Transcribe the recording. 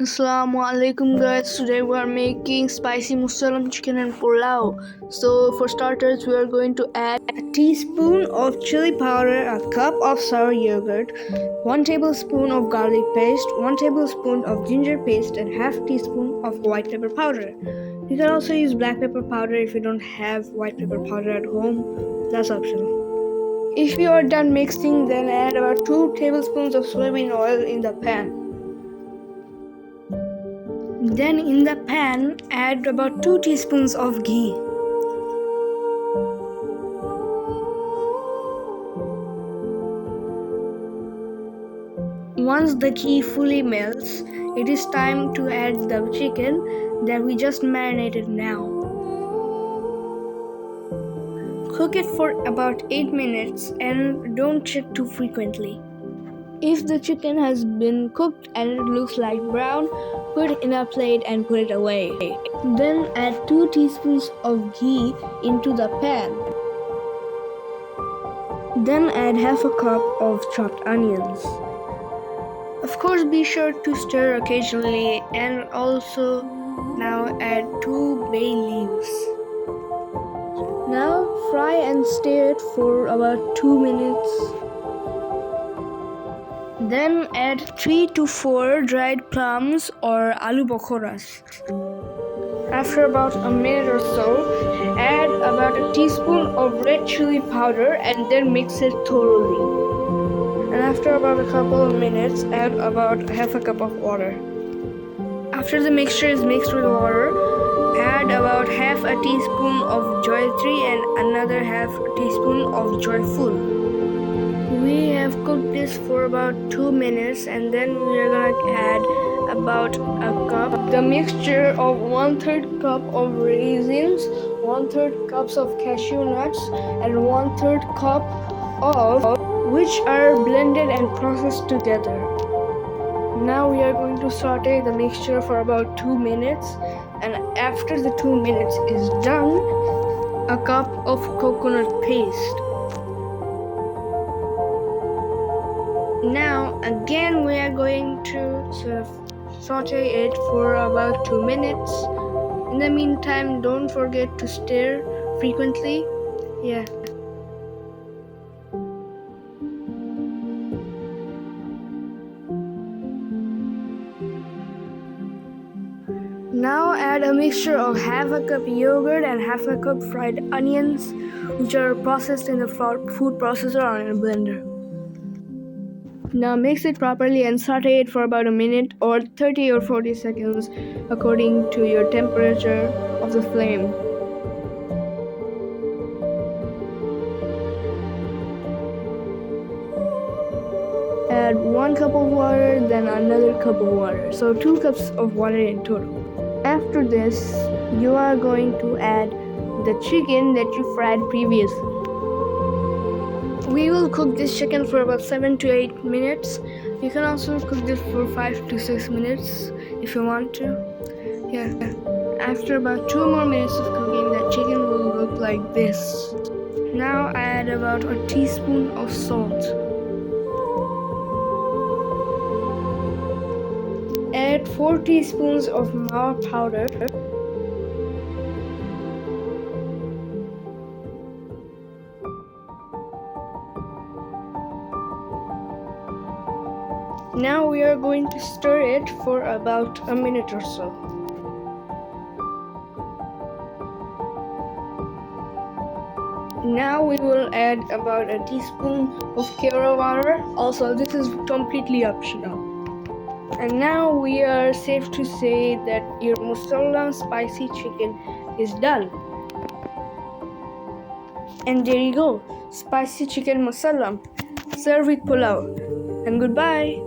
Assalamu alaikum guys. Today we are making spicy mosallam chicken and pulao. So for starters we are going to add a teaspoon of chili powder, a cup of sour yogurt, 1 tablespoon of garlic paste, 1 tablespoon of ginger paste and half teaspoon of white pepper powder. You can also use black pepper powder if you don't have white pepper powder at home. That's optional. If you are done mixing, then add about 2 tablespoons of soybean oil in the pan. Then in the pan, add about 2 teaspoons of ghee. Once the ghee fully melts, it is time to add the chicken that we just marinated now. Cook it for about 8 minutes and don't check too frequently. If the chicken has been cooked and it looks like brown, put it in a plate and put it away. Then add 2 teaspoons of ghee into the pan. Then add half a cup of chopped onions. Of course, be sure to stir occasionally, and also now add 2 bay leaves. Now fry and stir it for about 2 minutes. Then add 3 to 4 dried plums or aloo bakoras. After about a minute or so, add about a teaspoon of red chili powder and then mix it thoroughly. And after about a couple of minutes, add about half a cup of water. After the mixture is mixed with water, add about half a teaspoon of jaggery and another half a teaspoon of joyful. We have cooked this for about 2 minutes, and then we are gonna add about a cup, the mixture of 1/3 cup of raisins, 1/3 cups of cashew nuts, and 1/3 cup of which are blended and processed together. Now we are going to saute the mixture for about 2 minutes, and after the 2 minutes is done, a cup of coconut paste. Now again we are going to sort of saute it for about 2 minutes. In the meantime, don't forget to stir frequently. Now add a mixture of half a cup yogurt and half a cup fried onions, which are processed in the food processor or in a blender. Now mix it properly and saute it for about a minute or 30 or 40 seconds according to your temperature of the flame. Add 1 cup of water, then another cup of water. So 2 cups of water in total. After this, you are going to add the chicken that you fried previously. We will cook this chicken for about 7 to 8 minutes. You can also cook this for 5 to 6 minutes if you want to. After about 2 more minutes of cooking, the chicken will look like this. Now add about a teaspoon of salt. Add 4 teaspoons of mawa powder. Now we are going to stir it for about a minute or so. Now we will add about a teaspoon of kera water. Also, this is completely optional. And now we are safe to say that your mosallam spicy chicken is done. And there you go, spicy chicken mosallam. Serve with pulao. And goodbye.